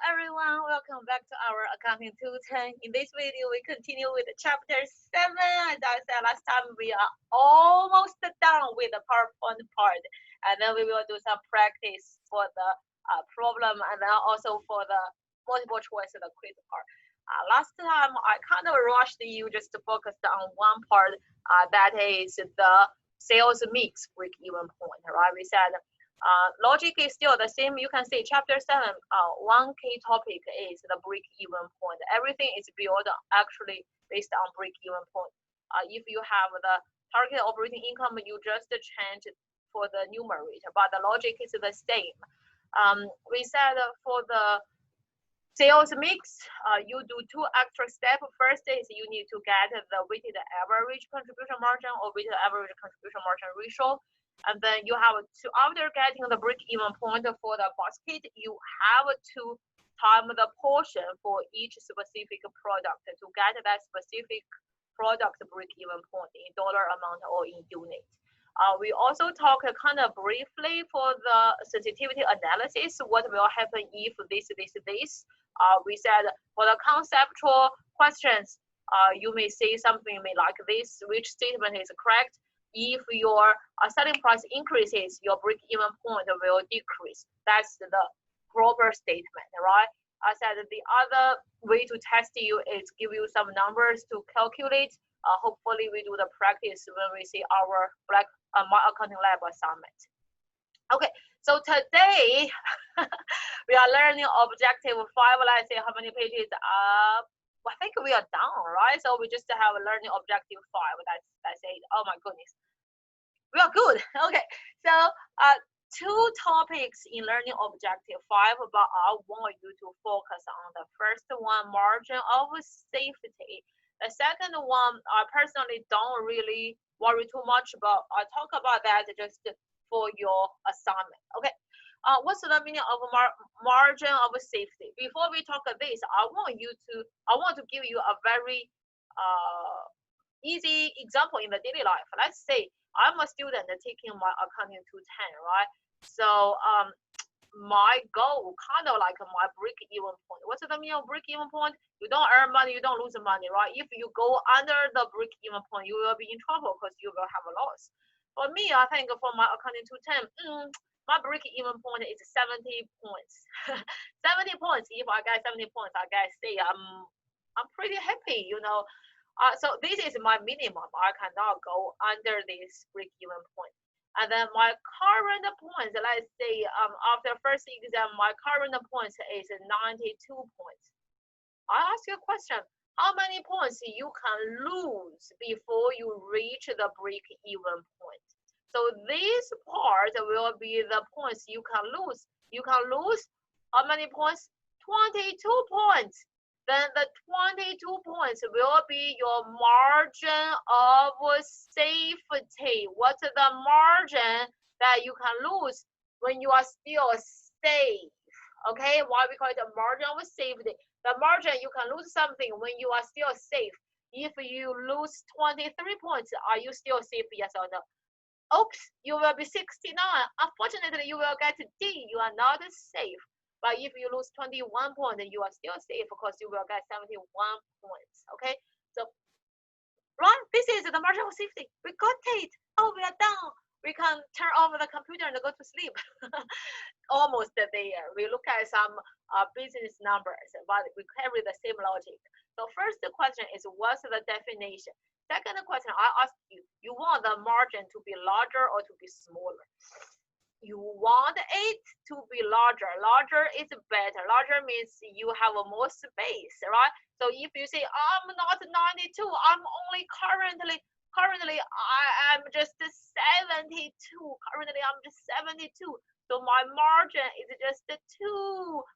everyone, welcome back to our Accounting 210. In this video, we continue with chapter 7. As I said last time, we are almost done with the PowerPoint part. And then we will do some practice for the problem and then also for the multiple choice, the quiz part. Last time, I kind of rushed you just to focus on one part, that is the sales mix break-even point, right? We said logic is still the same. You can see chapter 7, one key topic is the break-even point. Everything is built actually based on break-even point. If you have the target operating income, you just change it for the numerator, but the logic is the same. We said for the sales mix, you do two extra steps. First is you need to get the weighted average contribution margin or weighted average contribution margin ratio. And then you have to, after getting the break-even point for the basket, you have to time the portion for each specific product to get that specific product break-even point in dollar amount or in unit. We also talked kind of briefly for the sensitivity analysis, what will happen if this. We said for the conceptual questions, you may say something like this, which statement is correct? If your selling price increases, your break-even point will decrease. That's the proper statement, right? I said the other way to test you is give you some numbers to calculate. Hopefully we do the practice when we see our My Accounting Lab assignment. Okay, so today we are learning objective 5. Let's see how many pages up. I think we are done, right? So we just have learning objective 5. That's it. Oh my goodness. We are good. Okay, so two topics in learning objective 5, but I want you to focus on the first one, margin of safety. The second one, I personally don't really worry too much about. I talk about that just for your assignment. Okay, what's the meaning of margin of safety? Before we talk of this, I want to give you a very easy example in the daily life. Let's say I'm a student taking my accounting 210, right? So my goal, kind of like my break-even point. What's the meaning of break-even point? You don't earn money, you don't lose money, right? If you go under the break-even point, you will be in trouble because you will have a loss. For me, I think for my accounting 210, my break-even point is 70 points. 70 points. If I get 70 points, I guess say I'm pretty happy, you know. So this is my minimum. I cannot go under this break-even point. And then my current points, let's say after first exam, my current points is 92 points. I ask you a question. How many points you can lose before you reach the break-even point? So this part will be the points you can lose. You can lose how many points? 22 points. Then the 22 points will be your margin of safety. What's the margin that you can lose when you are still safe? Okay, why we call it a margin of safety? The margin you can lose something when you are still safe. If you lose 23 points, are you still safe? Yes or no? Oops, you will be 69. Unfortunately, you will get D. You are not safe. But if you lose 21 points, you are still safe because you will get 71 points. Okay, so right, this is the margin of safety. We got it. Oh, we are done. We can turn off the computer and go to sleep. Almost there. We look at some business numbers, but we carry the same logic. So first question is, what's the definition? Second question, I ask you, you want the margin to be larger or to be smaller? You want it to be larger. Larger is better. Larger means you have more space, right? So if you say I'm not 92, I'm only currently I'm just 72. Currently I'm just 72. So my margin is just 2.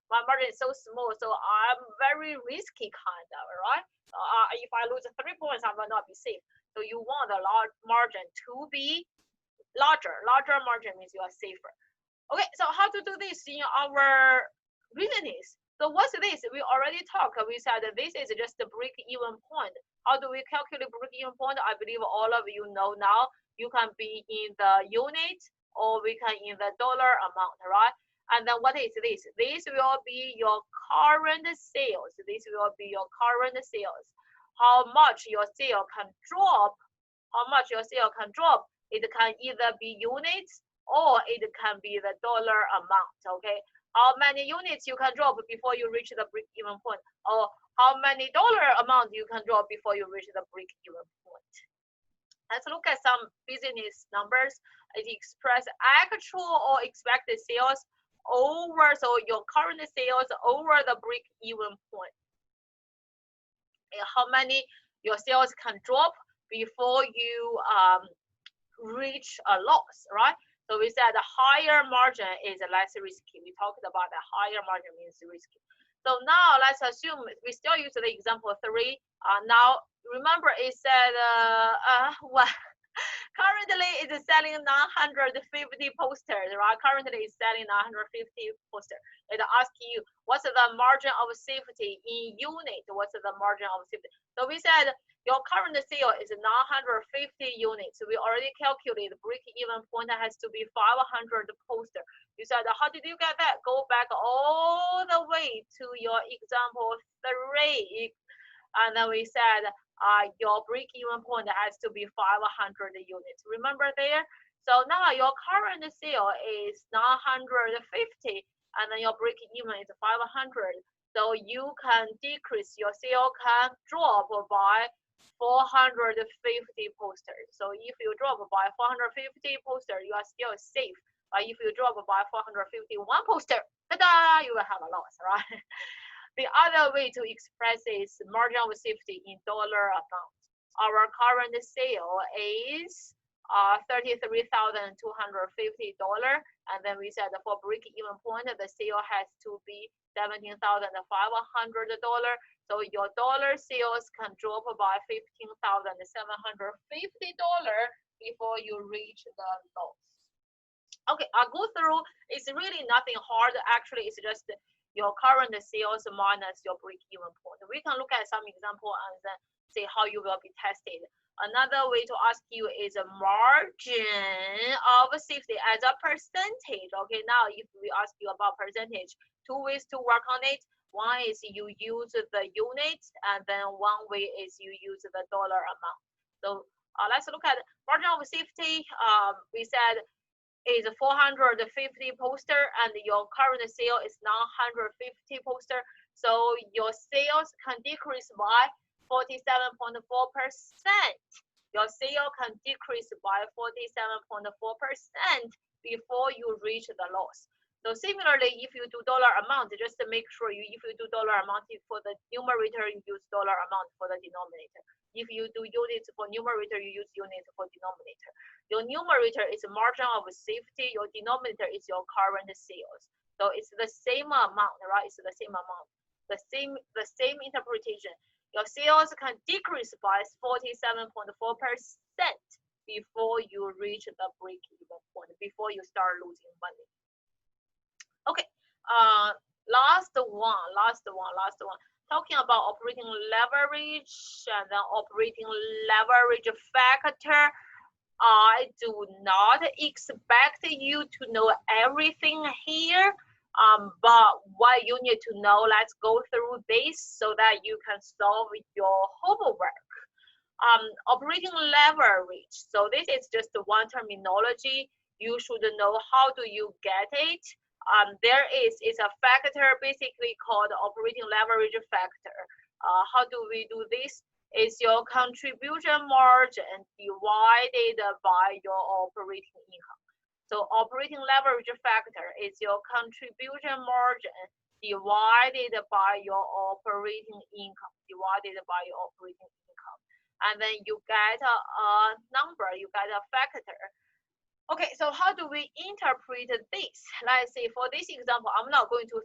My margin is so small, so I'm very risky kind of, right? If I lose 3 points, I will not be safe. So you want the large margin to be larger. Larger margin means you are safer. Okay, so how to do this in our business? So what's this? We already talked. We said this is just a break-even point. How do we calculate break-even point? I believe all of you know now. You can be in the unit or we can in the dollar amount, right? And then what is this? This will be your current sales. This will be your current sales. How much your sale can drop, how much your sale can drop. It can either be units or it can be the dollar amount, okay? How many units you can drop before you reach the break-even point, or how many dollar amount you can drop before you reach the break-even point. Let's look at some business numbers. It express actual or expected sales over, so your current sales over the break-even point. And how many your sales can drop before you reach a loss, right? So we said the higher margin is less risky. We talked about the higher margin means risky. So now let's assume we still use the example 3. Now remember it said well, currently it's selling 950 posters, right? Currently it's selling 950 posters. It asks you what's the margin of safety in unit? What's the margin of safety? So we said your current sale is 950 units. We already calculated break-even point has to be 500 poster. You said, how did you get that? Go back all the way to your example 3. And then we said your break-even point has to be 500 units. Remember there? So now your current sale is 950, and then your break-even is 500. So you can decrease, your sale can drop by 450 posters. So if you drop by 450 posters, you are still safe. But if you drop by 451 poster, ta-da, you will have a loss, right? The other way to express is margin of safety in dollar amount. Our current sale is $33,250, and then we said for break-even point, the sale has to be $17,500. So your dollar sales can drop by $15,750 before you reach the loss. Okay, I'll go through. It's really nothing hard. Actually, it's just your current sales minus your break-even point. We can look at some example and then see how you will be tested. Another way to ask you is a margin of safety as a percentage. Okay, now if we ask you about percentage, 2 ways to work on it. One is you use the unit, and then one way is you use the dollar amount. So let's look at margin of safety. We said is 450 poster, and your current sale is 950 poster. So your sales can decrease by 47.4%. Your sale can decrease by 47.4% before you reach the loss. So similarly, if you do dollar amount, just to make sure if you do dollar amount for the numerator, you use dollar amount for the denominator. If you do units for numerator, you use units for denominator. Your numerator is margin of safety. Your denominator is your current sales. So it's the same amount, right? It's the same amount, the same interpretation. Your sales can decrease by 47.4% before you reach the break-even point, before you start losing money. Okay, last one. Talking about operating leverage and then operating leverage factor. I do not expect you to know everything here, but what you need to know, let's go through this so that you can solve your homework. Operating leverage. So this is just one terminology. You should know how do you get it. It's a factor basically called operating leverage factor. How do we do this? It's your contribution margin divided by your operating income. So operating leverage factor is your contribution margin divided by your operating income, and then you get a number, you get a factor. Okay, so how do we interpret this? Let's say for this example, I'm not going to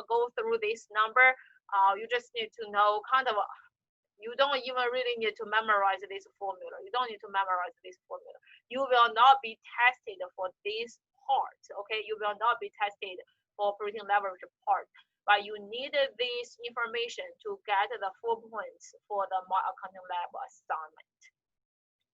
go through this number. You just need to know you don't even really need to memorize this formula. You don't need to memorize this formula. You will not be tested for this part, okay? You will not be tested for operating leverage part, but you need this information to get the 4 points for the accounting lab assignment.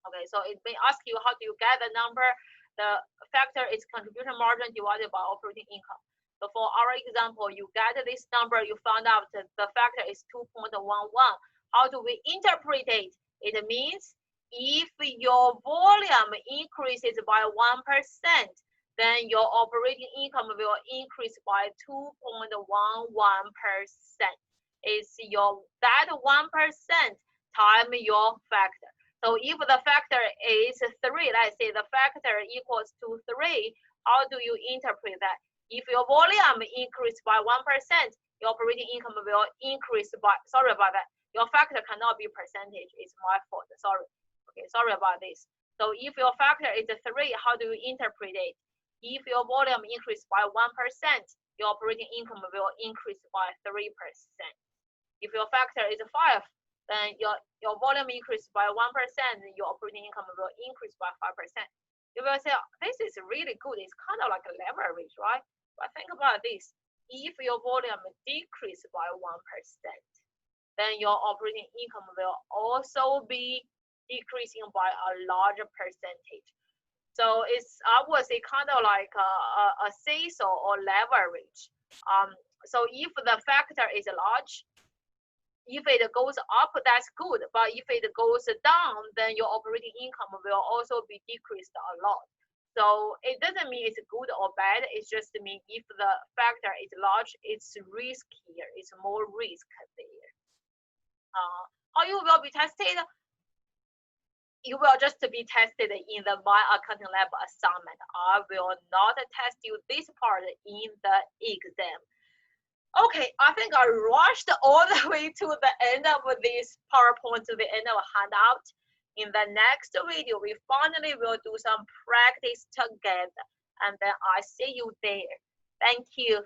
Okay, so it may ask you how do you get the number. The factor is contribution margin divided by operating income. So for our example, you get this number, you found out that the factor is 2.11. How do we interpret it? It means if your volume increases by 1%, then your operating income will increase by 2.11%. It's that 1% times your factor. So if the factor is 3, let's say the factor equals to 3, how do you interpret that? If your volume increase by 1%, your operating income will increase by, sorry about that, your factor cannot be percentage, it's my fault, sorry. Okay, sorry about this. So if your factor is 3, how do you interpret it? If your volume increase by 1%, your operating income will increase by 3%. If your factor is 5, then your volume increase by 1%, your operating income will increase by 5%. You will say, this is really good. It's kind of like a leverage, right? But think about this. If your volume decrease by 1%, then your operating income will also be decreasing by a larger percentage. So it's, I would say, kind of like a seesaw or leverage. So if the factor is large, if it goes up, that's good. But if it goes down, then your operating income will also be decreased a lot. So it doesn't mean it's good or bad. It just means if the factor is large, it's riskier. It's more risk there. How you will be tested? You will just be tested in the My Accounting Lab assignment. I will not test you this part in the exam. Okay, I think I rushed all the way to the end of this PowerPoint, to the end of a handout. In the next video, we finally will do some practice together, and then I see you there. Thank you.